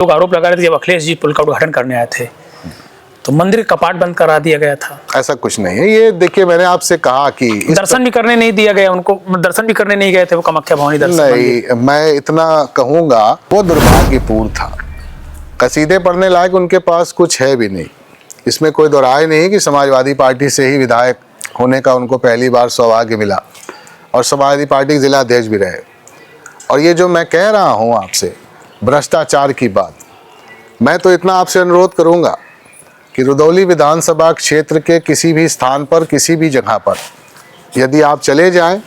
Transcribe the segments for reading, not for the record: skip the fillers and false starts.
लोग आरोप लगा रहे थे जब अखिलेश जी पुल का उद्घाटन करने आए थे तो मंदिर कपाट बंद करा दिया गया था। ऐसा कुछ नहीं है। ये देखिए, मैंने आपसे कहा कि दर्शन भी करने नहीं दिया गया उनको, दर्शन भी करने नहीं गए थे वो कामाख्या भवानी दर्शन। नहीं, मैं इतना कहूंगा वो दुर्भाग्यपूर्ण था। कसीदे पढ़ने लायक उनके पास कुछ है भी नहीं। इसमें कोई दो राय नहीं कि समाजवादी पार्टी से ही विधायक होने का उनको पहली बार सौभाग्य मिला और समाजवादी पार्टी के जिला अध्यक्ष भी रहे। और ये जो मैं कह रहा हूँ आपसे भ्रष्टाचार की बात, मैं तो इतना आपसे अनुरोध करूंगा कि रुदौली विधानसभा क्षेत्र के किसी भी स्थान पर, किसी भी जगह पर यदि आप चले जाएं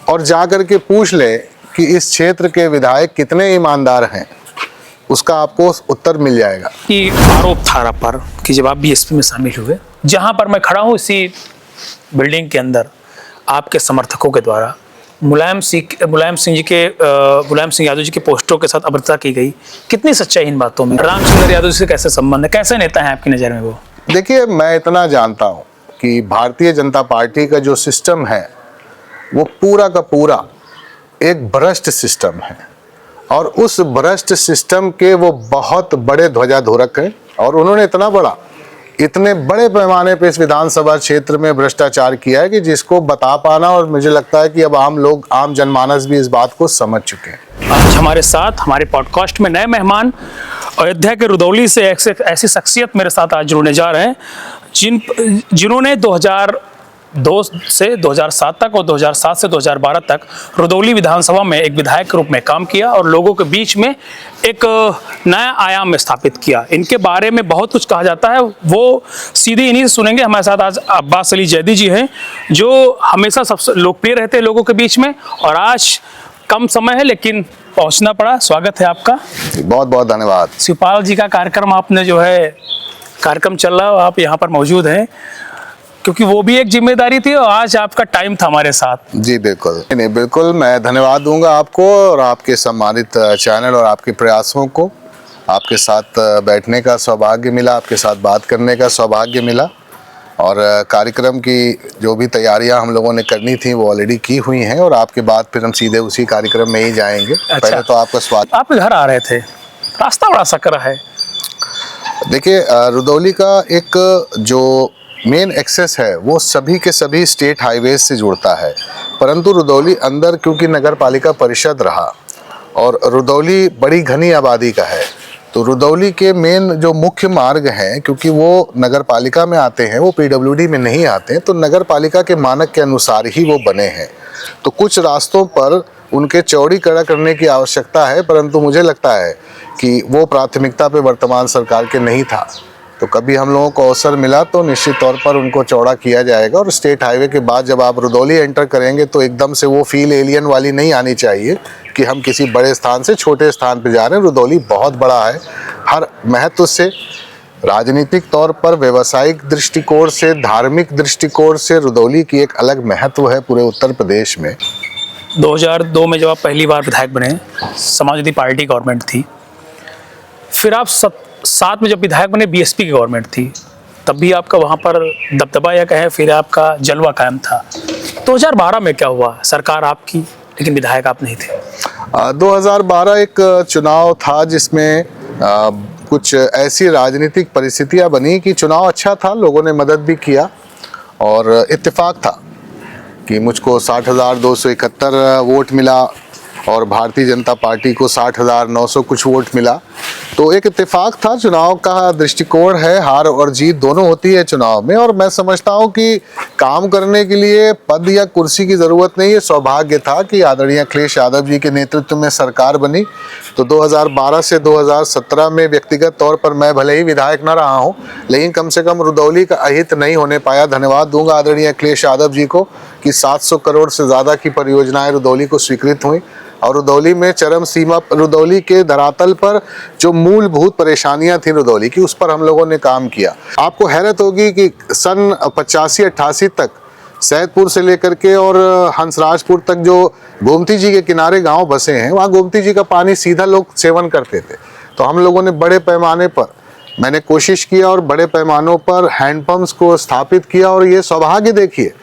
और जाकर के पूछ लें कि इस क्षेत्र के विधायक कितने ईमानदार हैं, उसका आपको उत्तर मिल जाएगा। कि आरोप था पर कि जब आप बीएसपी में शामिल हुए, जहां पर मैं खड़ा हूं इसी बिल्डिंग के अंदर आपके समर्थकों के द्वारा मुलायम सिंह यादव जी के पोस्टरों के साथ अभद्रता की गई, कितनी सच्चाई इन बातों में? रामचंद्र यादव जी से कैसे संबंध है, कैसे नेता हैं आपकी नज़र में वो? देखिए, मैं इतना जानता हूं कि भारतीय जनता पार्टी का जो सिस्टम है वो पूरा का पूरा एक भ्रष्ट सिस्टम है और उस भ्रष्ट सिस्टम के वो बहुत बड़े ध्वजाधोरक हैं। और उन्होंने इतने बड़े पैमाने पे इस विधानसभा क्षेत्र में भ्रष्टाचार किया है कि जिसको बता पाना, और मुझे लगता है कि अब आम जनमानस भी इस बात को समझ चुके हैं। आज हमारे साथ हमारे पॉडकास्ट में नए मेहमान अयोध्या के रुदौली से ऐसी शख्सियत मेरे साथ आज जुड़ने जा रहे हैं जिन्होंने 2002 से 2007 तक और 2007 से 2012 तक रुदौली विधानसभा में एक विधायक के रूप में काम किया और लोगों के बीच में एक नया आयाम में स्थापित किया। इनके बारे में बहुत कुछ कहा जाता है, वो सीधे इन्हीं से सुनेंगे। हमारे साथ आज अब्बास अली जैदी जी हैं जो हमेशा सबसे लोकप्रिय रहते हैं लोगों के बीच में, और आज कम समय है लेकिन पहुंचना पड़ा। स्वागत है आपका। बहुत बहुत धन्यवाद। शिवपाल जी का कार्यक्रम आपने कार्यक्रम चल रहा है, आप यहाँ पर मौजूद हैं क्योंकि वो भी एक जिम्मेदारी थी और आज आपका टाइम था हमारे साथ। जी बिल्कुल, नहीं बिल्कुल, मैं धन्यवाद दूंगा आपको और आपके सम्मानित चैनल और आपके प्रयासों को। आपके साथ बैठने का सौभाग्य मिला, आपके साथ बात करने का सौभाग्य मिला और कार्यक्रम की जो भी तैयारियां हम लोगों ने करनी थी वो ऑलरेडी की हुई हैं और आपके बाद फिर हम सीधे उसी कार्यक्रम में ही जाएंगे। अच्छा। पहले तो आपका स्वागत। आप घर आ रहे थे, रास्ता बड़ा सकरा है। देखिए, रुदौली का एक जो मेन एक्सेस है वो सभी के सभी स्टेट हाईवेज से जुड़ता है, परंतु रुदौली अंदर क्योंकि नगर पालिका परिषद रहा और रुदौली बड़ी घनी आबादी का है, तो रुदौली के मेन जो मुख्य मार्ग हैं क्योंकि वो नगर पालिका में आते हैं, वो पीडब्ल्यूडी में नहीं आते हैं, तो नगर पालिका के मानक के अनुसार ही वो बने हैं। तो कुछ रास्तों पर उनके चौड़ीकरण करने की आवश्यकता है, परंतु मुझे लगता है कि वो प्राथमिकता पे वर्तमान सरकार के नहीं था। तो कभी हम लोगों को अवसर मिला तो निश्चित तौर पर उनको चौड़ा किया जाएगा। और स्टेट हाईवे के बाद जब आप रुदौली एंटर करेंगे तो एकदम से वो फील एलियन वाली नहीं आनी चाहिए कि हम किसी बड़े स्थान से छोटे स्थान पर जा रहे हैं। रुदौली बहुत बड़ा है, हर महत्व से, राजनीतिक तौर पर, व्यवसायिक दृष्टिकोण से, धार्मिक दृष्टिकोण से रुदौली की एक अलग महत्व है पूरे उत्तर प्रदेश में। 2002 में जब आप पहली बार विधायक बने, समाजवादी पार्टी गवर्नमेंट थी, फिर आप 7 में जब विधायक बने बीएसपी की गवर्नमेंट थी, तब भी आपका वहाँ पर दबदबा या कहें फिर आपका जलवा कायम था। 2012 में क्या हुआ? सरकार आपकी लेकिन विधायक आप नहीं थे। 2012 एक चुनाव था जिसमें कुछ ऐसी राजनीतिक परिस्थितियां बनी कि चुनाव अच्छा था, लोगों ने मदद भी किया और इत्तेफाक था कि मुझको 60,271 वोट मिला और भारतीय जनता पार्टी को 60,900 कुछ वोट मिला। तो एक इत्तेफाक था, चुनाव का दृष्टिकोण है, हार और जीत दोनों होती है चुनाव में। और मैं समझता हूं कि काम करने के लिए पद या कुर्सी की ज़रूरत नहीं है, सौभाग्य था कि आदरणीय अखिलेश यादव जी के नेतृत्व में सरकार बनी। तो 2012 से 2017 में व्यक्तिगत तौर पर मैं भले ही विधायक न रहा हूँ, लेकिन कम से कम रुदौली का अहित नहीं होने पाया। धन्यवाद दूंगा आदरणीय अखिलेश यादव जी को कि 700 करोड़ से ज़्यादा की परियोजनाएँ रुदौली को स्वीकृत हुई और रुदौली में चरम सीमा, रुदौली के धरातल पर जो मूलभूत परेशानियां थी रुदौली की, उस पर हम लोगों ने काम किया। आपको हैरत होगी कि सन 85-88 तक सैदपुर से लेकर के और हंसराजपुर तक जो गोमती जी के किनारे गांव बसे हैं, वहाँ गोमती जी का पानी सीधा लोग सेवन करते थे। तो हम लोगों ने बड़े पैमाने पर मैंने कोशिश किया और बड़े पैमानों पर हैंडपम्प्स को स्थापित किया। और ये सौभाग्य देखिए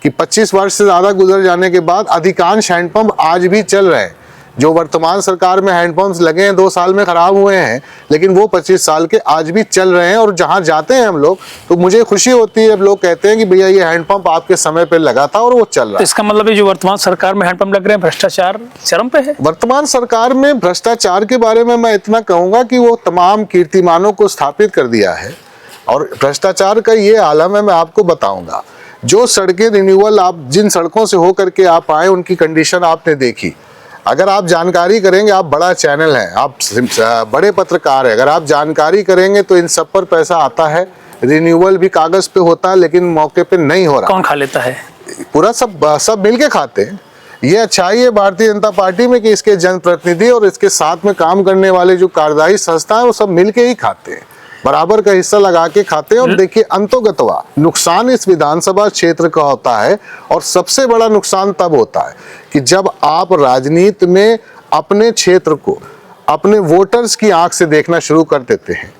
कि 25 वर्ष से ज़्यादा गुजर जाने के बाद अधिकांश हैंडपंप आज भी चल रहे हैं। जो वर्तमान सरकार में हैंडपंप्स लगे हैं 2 साल में खराब हुए हैं, लेकिन वो 25 साल के आज भी चल रहे हैं। और जहां जाते हैं हम लोग तो मुझे खुशी होती है, लोग कहते हैं कि भैया ये हैंडपंप आपके समय पे लगा था और वो चल रहा तो है। इसका मतलब है जो वर्तमान सरकार में हैंडपंप लग रहे हैं, भ्रष्टाचार चरम पे है। वर्तमान सरकार में भ्रष्टाचार के बारे में मैं इतना कहूंगा कि वो तमाम कीर्तिमानों को स्थापित कर दिया है। और भ्रष्टाचार का ये आलम है, मैं आपको बताऊंगा। जो सड़कें रिन्यूअल, आप जिन सड़कों से होकर के आप आए उनकी कंडीशन आपने देखी। अगर आप जानकारी करेंगे, आप बड़ा चैनल है, आप बड़े पत्रकार है, अगर आप जानकारी करेंगे तो इन सब पर पैसा आता है। रिन्यूअल भी कागज पे होता है लेकिन मौके पे नहीं हो रहा। कौन खा लेता है? पूरा सब मिलके खाते हैं। ये अच्छाई है भारतीय जनता पार्टी में कि इसके जनप्रतिनिधि और इसके साथ में काम करने वाले जो कार्यदायी संस्था है वो सब मिलके ही खाते हैं, बराबर का हिस्सा लगा के खाते हैं। और देखिए, अंतोगतवा नुकसान इस विधानसभा क्षेत्र का होता है। और सबसे बड़ा नुकसान तब होता है कि जब आप राजनीति में अपने क्षेत्र को अपने वोटर्स की आंख से देखना शुरू कर देते हैं।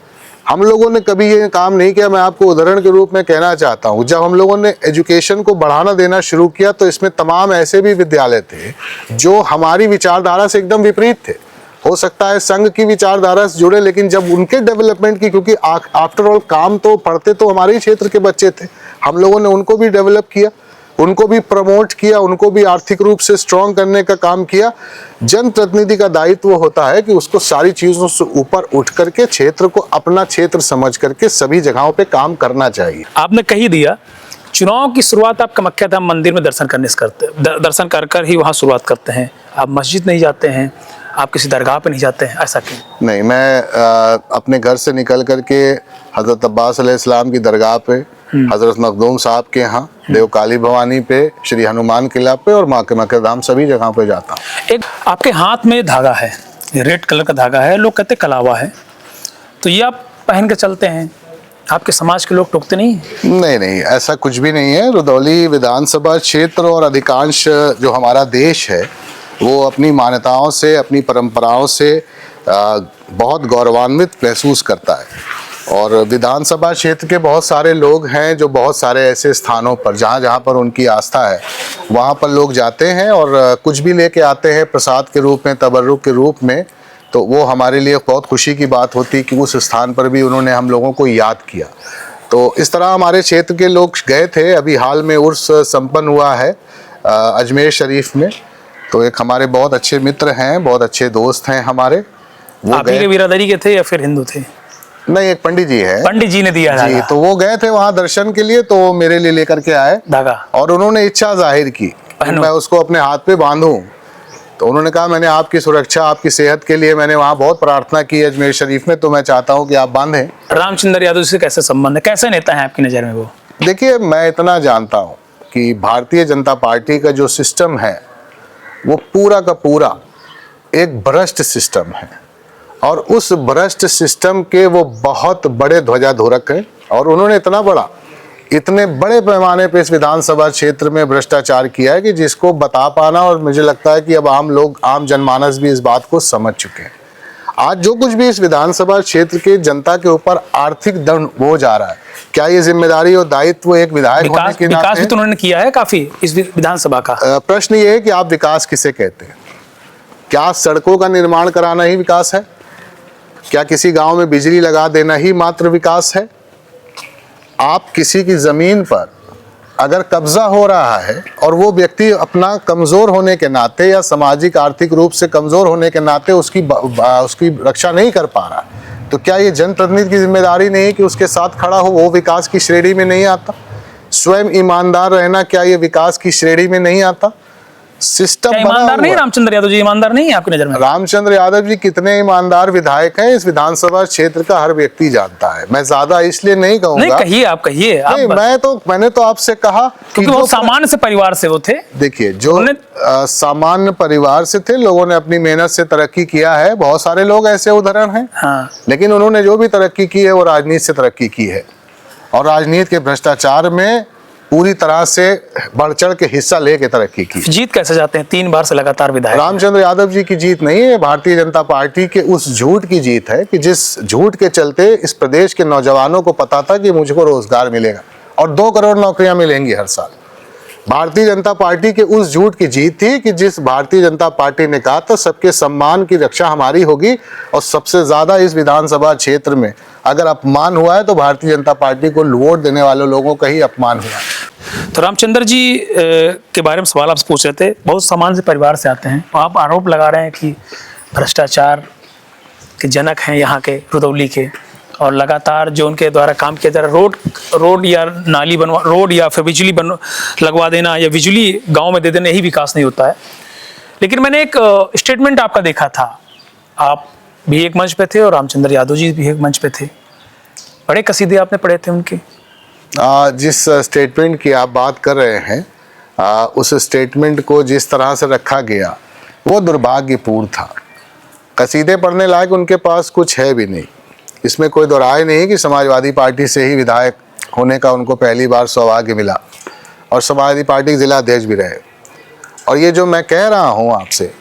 हम लोगों ने कभी ये काम नहीं किया। मैं आपको उदाहरण के रूप में कहना चाहता हूँ, जब हम लोगों ने एजुकेशन को बढ़ाना देना शुरू किया तो इसमें तमाम ऐसे भी विद्यालय थे जो हमारी विचारधारा से एकदम विपरीत थे। हो सकता है संघ की विचारधारा से जुड़े, लेकिन जब उनके डेवलपमेंट की, क्योंकि आफ्टर ऑल काम तो पढ़ते तो हमारे ही क्षेत्र के बच्चे थे, हम लोगों ने उनको भी डेवलप किया, उनको भी प्रमोट किया, उनको भी आर्थिक रूप से स्ट्रॉन्ग करने का काम किया। जनप्रतिनिधि का दायित्व होता है कि उसको सारी चीजों से ऊपर उठ करके क्षेत्र को अपना क्षेत्र समझ करके सभी जगहों पे काम करना चाहिए। आपने कही दिया, चुनाव की शुरुआत आप कामाख्या धाम मंदिर में दर्शन करने से करते, दर्शन कर ही वहाँ शुरुआत करते हैं। आप मस्जिद नहीं जाते हैं, आप किसी दरगाह पे नहीं जाते हैं, ऐसा क्यों? नहीं, मैं अपने घर से निकल करके हजरत अब्बास अलैहिस्सलाम की दरगाह पे, हजरत मखदूम साहब के यहाँ, देव काली भवानी पे, श्री हनुमान किला पे और माँ के मक्का धाम, सभी जगहों पे जाता हूँ। एक आपके हाथ में धागा है, रेड कलर का धागा है, लोग कहते कलावा है, तो ये आप पहन के चलते हैं, आपके समाज के लोग टोकते नहीं? नहीं, ऐसा कुछ भी नहीं है। रुदौली विधानसभा क्षेत्र और अधिकांश जो हमारा देश है वो अपनी मान्यताओं से, अपनी परंपराओं से बहुत गौरवान्वित महसूस करता है। और विधानसभा क्षेत्र के बहुत सारे लोग हैं जो बहुत सारे ऐसे स्थानों पर जहाँ पर उनकी आस्था है वहाँ पर लोग जाते हैं और कुछ भी लेके आते हैं प्रसाद के रूप में, तबर्रुक के रूप में। तो वो हमारे लिए बहुत खुशी की बात होती है कि उस स्थान पर भी उन्होंने हम लोगों को याद किया। तो इस तरह हमारे क्षेत्र के लोग गए थे। अभी हाल में उर्स संपन्न हुआ है अजमेर शरीफ में। तो एक हमारे बहुत अच्छे मित्र हैं, बहुत अच्छे दोस्त हैं हमारे, वो आप ही के बिरादरी के थे या फिर हिंदू थे? नहीं, एक पंडित जी है, पंडित जी ने दिया जी। तो वो गए थे वहाँ दर्शन के लिए, तो मेरे लिए लेकर के आए धागा, और उन्होंने इच्छा जाहिर की कि मैं उसको अपने हाथ पे बांधूं। तो उन्होंने कहा, मैंने आपकी सुरक्षा, आपकी सेहत के लिए मैंने वहाँ बहुत प्रार्थना की अजमेर शरीफ में, तो मैं चाहता हूँ कि आप बांधें। रामचंद्र यादव से कैसे संबंध है, कैसे नेता है आपकी नज़र में वो? देखिए, मैं इतना जानता हूँ कि भारतीय जनता पार्टी का जो सिस्टम है वो पूरा का पूरा एक भ्रष्ट सिस्टम है। और उस भ्रष्ट सिस्टम के वो बहुत बड़े ध्वजाधोरक हैं। और उन्होंने इतने बड़े पैमाने पे इस विधानसभा क्षेत्र में भ्रष्टाचार किया है कि जिसको बता पाना, और मुझे लगता है कि अब आम जनमानस भी इस बात को समझ चुके हैं। आज जो कुछ भी इस विधानसभा क्षेत्र के जनता के ऊपर आर्थिक दंड हो जा रहा है, क्या ये जिम्मेदारी और दायित्व एक विधायक होने के नाते? विकास भी तो उन्होंने किया है काफी इस विधानसभा का। प्रश्न ये है कि आप विकास किसे कहते हैं? क्या सड़कों का निर्माण कराना ही विकास है? क्या किसी गांव में बिजली लगा देना ही मात्र विकास है? आप किसी की जमीन पर अगर कब्जा हो रहा है और वो व्यक्ति अपना कमजोर होने के नाते या सामाजिक आर्थिक रूप से कमजोर होने के नाते उसकी रक्षा नहीं कर पा रहा, तो क्या ये जनप्रतिनिधि की जिम्मेदारी नहीं है कि उसके साथ खड़ा हो? वो विकास की श्रेणी में नहीं आता? स्वयं ईमानदार रहना, क्या ये विकास की श्रेणी में नहीं आता? सिस्टम ईमानदार नहीं? रामचंद्र यादव जी ईमानदार नहीं है आपकी नजर में? रामचंद्र यादव जी कितने ईमानदार विधायक हैं इस विधानसभा क्षेत्र का हर व्यक्ति जानता है। मैं ज्यादा इसलिए नहीं कहूंगा। नहीं, कहिए, आप कहिए। नहीं, मैंने तो आपसे कहा कि वो सामान्य से परिवार से वो थे। देखिए, जो सामान्य परिवार से थे, लोगों ने अपनी मेहनत से तरक्की किया है। बहुत सारे लोग ऐसे उदाहरण हैं। हाँ। लेकिन उन्होंने जो भी तरक्की की है वो राजनीति से तरक्की की है, और राजनीति के भ्रष्टाचार में पूरी तरह से बढ़ चढ़ के हिस्सा लेके तरक्की की। जीत कैसे जाते हैं 3 बार से लगातार विधायक? रामचंद्र यादव जी की जीत नहीं है, भारतीय जनता पार्टी के उस झूठ की जीत है कि जिस झूठ के चलते इस प्रदेश के नौजवानों को पता था कि मुझको रोजगार मिलेगा और 2 करोड़ नौकरियां मिलेंगी हर साल। भारतीय जनता पार्टी के उस झूठ की जीत थी कि जिस भारतीय जनता पार्टी ने कहा था सबके सम्मान की रक्षा हमारी होगी, और सबसे ज्यादा इस विधानसभा क्षेत्र में अगर अपमान हुआ है तो भारतीय जनता पार्टी को वोट देने वाले लोगों का ही अपमान हुआ है। तो रामचंद्र जी के बारे में सवाल आपसे पूछ रहे थे, बहुत सामान्य परिवार से आते हैं, आप आरोप लगा रहे हैं कि भ्रष्टाचार के जनक हैं यहाँ के रुदौली के, और लगातार जो उनके द्वारा काम किया जा रहा है, रोड या नाली बनवा, रोड या फिर बिजली लगवा देना या बिजली गांव में दे देना, यही विकास नहीं होता है। लेकिन मैंने एक स्टेटमेंट आपका देखा था, आप भी एक मंच पे थे और रामचंद्र यादव जी भी एक मंच पे थे, बड़े कसीदे आपने पढ़े थे उनके। जिस स्टेटमेंट की आप बात कर रहे हैं, उस स्टेटमेंट को जिस तरह से रखा गया वो दुर्भाग्यपूर्ण था। कसीदे पढ़ने लायक उनके पास कुछ है भी नहीं, इसमें कोई दो राय नहीं कि समाजवादी पार्टी से ही विधायक होने का उनको पहली बार सौभाग्य मिला और समाजवादी पार्टी के जिला अध्यक्ष भी रहे। और ये जो मैं कह रहा हूँ आपसे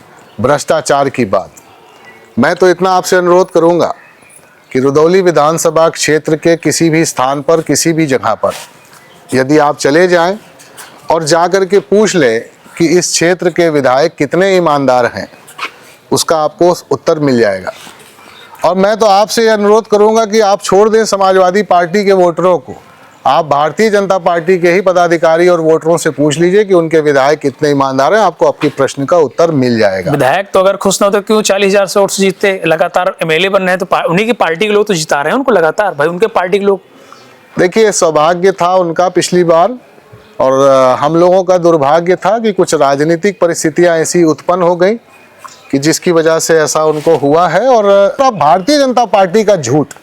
भ्रष्टाचार की बात, मैं तो इतना आपसे अनुरोध करूँगा कि रुदौली विधानसभा क्षेत्र के किसी भी स्थान पर, किसी भी जगह पर यदि आप चले जाएं और जाकर के पूछ लें कि इस क्षेत्र के विधायक कितने ईमानदार हैं, उसका आपको उत्तर मिल जाएगा। और मैं तो आपसे अनुरोध करूंगा कि आप छोड़ दें समाजवादी पार्टी के वोटरों को, आप भारतीय जनता पार्टी के ही पदाधिकारी और वोटरों से पूछ लीजिए कि उनके विधायक कितने ईमानदार हैं, आपको आपके प्रश्न का उत्तर मिल जाएगा। विधायक तो अगर खुश ना होते क्यों 40,000 से वोट से जीतते, लगातार एमएलए बन रहे हैं तो उन्हीं की पार्टी के लोग तो जिता रहे हैं उनको लगातार, भाई उनके पार्टी के लोग। देखिए सौभाग्य था उनका पिछली बार, और हम लोगों का दुर्भाग्य था कि कुछ राजनीतिक परिस्थितियां ऐसी उत्पन्न हो गई कि जिसकी वजह से ऐसा उनको हुआ है। और भारतीय जनता पार्टी का झूठ,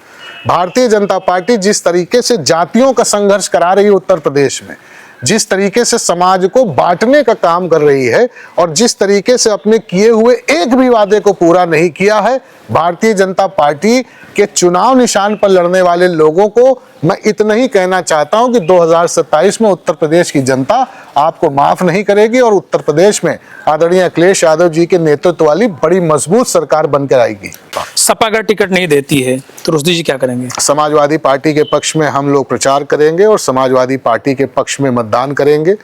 भारतीय जनता पार्टी जिस तरीके से जातियों का संघर्ष करा रही है उत्तर प्रदेश में, जिस तरीके से समाज को बांटने का काम कर रही है और जिस तरीके से अपने किए हुए एक भी वादे को पूरा नहीं किया है, भारतीय जनता पार्टी के चुनाव निशान पर लड़ने वाले लोगों को मैं इतना ही कहना चाहता हूं कि 2027 में उत्तर प्रदेश की जनता आपको माफ नहीं करेगी और उत्तर प्रदेश में आदरणीय अखिलेश यादव जी के नेतृत्व वाली बड़ी मजबूत सरकार बनकर आएगी। सपा अगर टिकट नहीं देती है तो रुश्दी जी क्या करेंगे? समाजवादी पार्टी के पक्ष में हम लोग प्रचार करेंगे और समाजवादी पार्टी के पक्ष में मतदान करेंगे।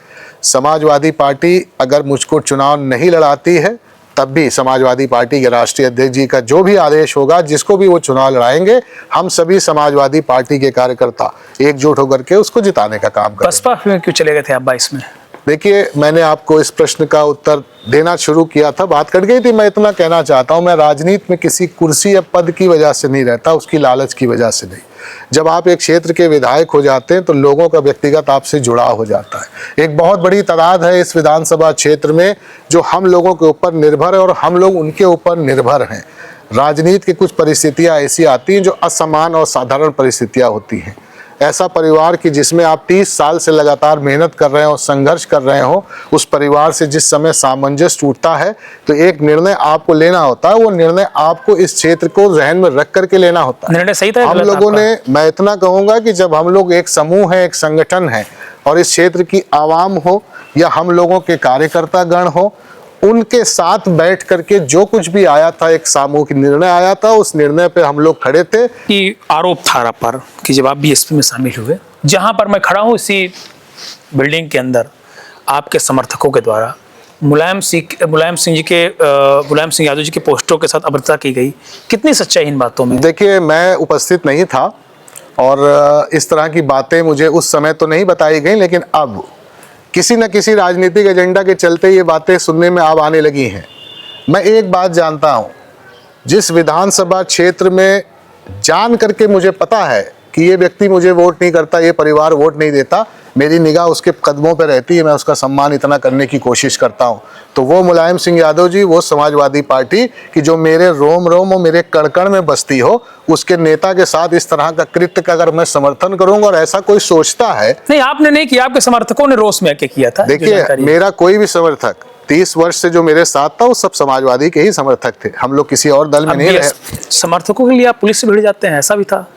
समाजवादी पार्टी अगर मुझको चुनाव नहीं लड़ाती है तब भी समाजवादी पार्टी के राष्ट्रीय अध्यक्ष जी का जो भी आदेश होगा, जिसको भी वो चुनाव लड़ाएंगे, हम सभी समाजवादी पार्टी के कार्यकर्ता एकजुट होकर के उसको जिताने का काम करेंगे। बसपा में क्यों चले गए थे आप 22 में? देखिए मैंने आपको इस प्रश्न का उत्तर देना शुरू किया था, बात कट गई थी। मैं इतना कहना चाहता हूं, मैं राजनीति में किसी कुर्सी या पद की वजह से नहीं रहता, उसकी लालच की वजह से नहीं। जब आप एक क्षेत्र के विधायक हो जाते हैं तो लोगों का व्यक्तिगत आपसे जुड़ाव हो जाता है। एक बहुत बड़ी तादाद है इस विधानसभा क्षेत्र में जो हम लोगों के ऊपर निर्भर है और हम लोग उनके ऊपर निर्भर हैं। राजनीति की कुछ परिस्थितियां ऐसी आती हैं जो असमान और साधारण परिस्थितियां होती हैं। ऐसा परिवार कि जिसमें आप 30 साल से लगातार मेहनत कर रहे हो, संघर्ष कर रहे हो, उस परिवार से जिस समय सामंजस्य टूटता है तो एक निर्णय आपको लेना होता है। वो निर्णय आपको इस क्षेत्र को जहन में रख करके लेना होता है। निर्णय सही था हम लोगों ने, मैं इतना कहूँगा कि जब हम लोग एक समूह है, एक संगठन है और इस क्षेत्र की आवाम हो या हम लोगों के कार्यकर्ता गण हो, उनके साथ बैठ करके जो कुछ भी आया था, एक सामूहिक निर्णय आया था, उस निर्णय पे हम लोग खड़े थे। कि आरोप था आप पर कि जब आप बीएसपी में शामिल हुए, जहां पर मैं खड़ा हूं इसी बिल्डिंग के अंदर, आपके समर्थकों के द्वारा मुलायम सिंह यादव जी के पोस्टरों के साथ अभद्रता की गई, कितनी सच्चाई इन बातों में? देखिए मैं उपस्थित नहीं था और इस तरह की बातें मुझे उस समय तो नहीं बताई गई, लेकिन अब किसी न किसी राजनीतिक एजेंडा के चलते ये बातें सुनने में अब आने लगी हैं। मैं एक बात जानता हूं, जिस विधानसभा क्षेत्र में जान करके मुझे पता है कि ये व्यक्ति मुझे वोट नहीं करता, ये परिवार वोट नहीं देता, मेरी निगाह उसके कदमों पर रहती है, मैं उसका सम्मान इतना करने की कोशिश करता हूं, तो वो मुलायम सिंह यादव जी, वो समाजवादी पार्टी की जो मेरे रोम रोम और मेरे कण-कण में बसती हो, उसके नेता के साथ इस तरह का कृत्य का अगर मैं समर्थन करूंगा और ऐसा कोई सोचता है। नहीं, आपने नहीं किया, आपके समर्थकों ने रोष में आके किया था। देखिए मेरा कोई भी समर्थक 30 वर्ष से जो मेरे साथ था वो सब समाजवादी के ही समर्थक थे, हम लोग किसी और दल में नहीं रहे। समर्थकों के लिए आप पुलिस से भिड़ जाते हैं, ऐसा भी था?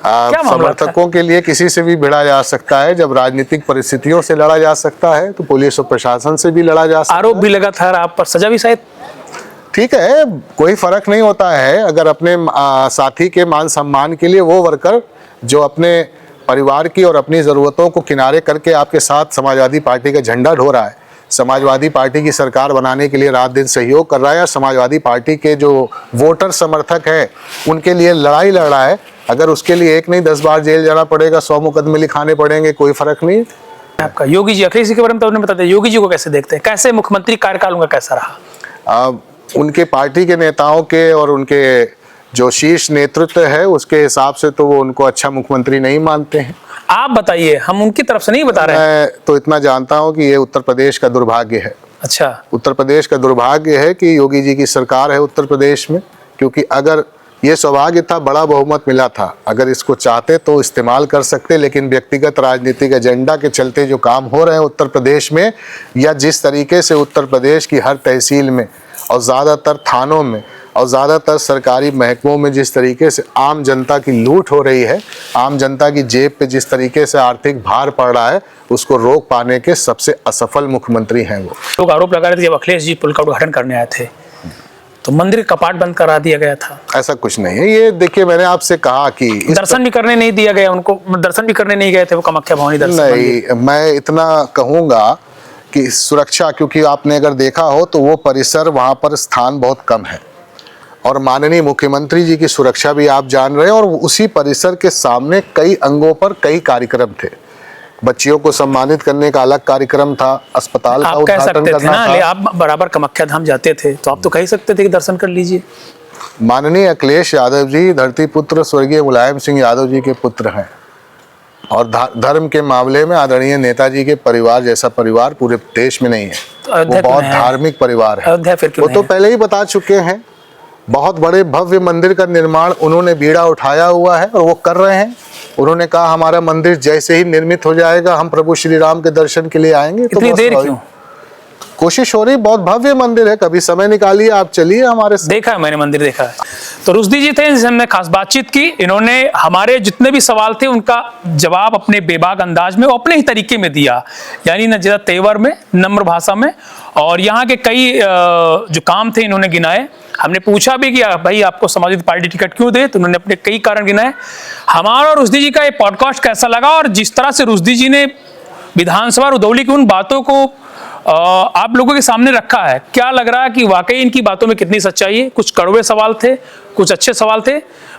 समर्थकों के लिए किसी से भी भिड़ा जा सकता है, जब राजनीतिक परिस्थितियों से लड़ा जा सकता है तो पुलिस और प्रशासन से भी लड़ा जा सकता है। आरोप भी लगा था आप पर, सजा भी शायद? ठीक है, कोई फर्क नहीं होता है। अगर अपने साथी के मान सम्मान के लिए वो वर्कर जो अपने परिवार की और अपनी ज़रूरतों को किनारे करके आपके साथ समाजवादी पार्टी का झंडा ढो रहा है, समाजवादी पार्टी की सरकार बनाने के लिए रात दिन सहयोग कर रहा है, और समाजवादी पार्टी के जो वोटर समर्थक हैं उनके लिए लड़ाई लड़ रहा है, अगर उसके लिए एक नहीं 10 बार जेल जाना पड़ेगा, 100 मुकदमे लिखाने पड़ेंगे, कोई फर्क नहीं। आपका योगी जी, अखिलेश जी के बारे में तो उन्होंने बताया, योगी जी को कैसे देखते हैं, कैसे मुख्यमंत्री कार्यकाल उनका कैसा रहा? उनके पार्टी के नेताओं के और उनके जो शीर्ष नेतृत्व है उसके हिसाब से तो वो उनको अच्छा मुख्यमंत्री नहीं मानते हैं। आप बताइए, हम उनकी तरफ से नहीं बता रहे हैं। मैं तो इतना जानता हूं कि ये उत्तर प्रदेश का दुर्भाग्य है। अच्छा, उत्तर प्रदेश का दुर्भाग्य है कि योगी जी की सरकार है उत्तर प्रदेश में, क्योंकि अगर ये सौभाग्य था, बड़ा बहुमत मिला था, अगर इसको चाहते तो इस्तेमाल कर सकते, लेकिन व्यक्तिगत राजनीतिक एजेंडा के चलते जो काम हो रहे हैं उत्तर प्रदेश में, या जिस तरीके से उत्तर प्रदेश की हर तहसील में और ज़्यादातर थानों में और ज़्यादातर सरकारी महकमों में जिस तरीके से आम जनता की लूट हो रही है, आम जनता की जेब पे जिस तरीके से आर्थिक भार पड़ रहा है, उसको रोक पाने के सबसे असफल मुख्यमंत्री हैं वो। लोग आरोप लगा रहे थे जब अखिलेश जी पुल का उद्घाटन करने आए थे तो मंदिर का कपाट बंद करा दिया गया था। ऐसा कुछ नहीं है। ये देखिए, मैंने आपसे कहा कि दर्शन भी करने नहीं दिया गया उनको, दर्शन भी करने नहीं गए थे वो कामाख्या भवानी दर्शन। नहीं, मैं इतना कहूँगा कि सुरक्षा, क्योंकि आपने अगर देखा हो तो वो परिसर, वहाँ पर स्थान बहुत कम है, और माननीय मुख्यमंत्री जी की सुरक्षा भी आप जान रहे हैं, और उसी परिसर के सामने कई अंगों पर कई कार्यक्रम थे। बच्चियों को सम्मानित करने का अलग कार्यक्रम था, अस्पताल का आप कह उद्घाटन सकते थे करना ना, था। आप बराबर कामाख्या धाम जाते थे तो आप तो कह सकते थे कि दर्शन कर लीजिए। माननीय अखिलेश यादव जी धरती पुत्र स्वर्गीय मुलायम सिंह यादव जी के पुत्र हैं, और धर्म के मामले में आदरणीय नेताजी के परिवार जैसा परिवार पूरे देश में नहीं है। वो बहुत धार्मिक परिवार है। अयोध्या फिर क्यों वो तो पहले ही बता चुके हैं, बहुत बड़े भव्य मंदिर का निर्माण उन्होंने बीड़ा उठाया हुआ है और वो कर रहे हैं। उन्होंने कहा हमारा मंदिर जैसे ही निर्मित हो जाएगा हम प्रभु श्री राम के दर्शन के लिए आएंगे। तो इतनी देर क्यों? कोशिश हो रही, बहुत भव्य मंदिर है, कभी समय निकालिए, आप चलिए हमारे साथ। देखा है मैंने, मंदिर देखा है। तो रुश्दी जी थे, इनसे हमने खास बातचीत की। इन्होंने हमारे जितने भी सवाल थे उनका जवाब अपने बेबाक अंदाज में, अपने ही तरीके में दिया, यानी न ज्यादा तेवर में, नम्र भाषा में। और यहाँ के कई जो काम थे इन्होंने गिनाए। हमने पूछा भी कि भाई आपको समाजवादी पार्टी टिकट क्यों दे, तो उन्होंने अपने कई कारण गिनाए। हमारा और रुश्दी जी का ये पॉडकास्ट कैसा लगा, और जिस तरह से रुश्दी जी ने विधानसभा रुदौली की उन बातों को आप लोगों के सामने रखा है, क्या लग रहा है कि वाकई इनकी बातों में कितनी सच्चाई है? कुछ कड़वे सवाल थे, कुछ अच्छे सवाल थे,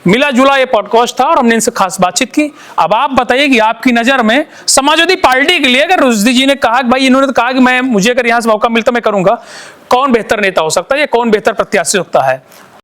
मिला जुला ये पॉडकास्ट था और हमने इनसे खास बातचीत की। अब आप बताइए कि आपकी नज़र में समाजवादी पार्टी के लिए, अगर रुश्दी जी ने कहा कि भाई, इन्होंने तो कहा कि मुझे अगर यहाँ से मौका मिलता मैं करूंगा, कौन बेहतर नेता हो सकता है या कौन बेहतर प्रत्याशी हो सकता है?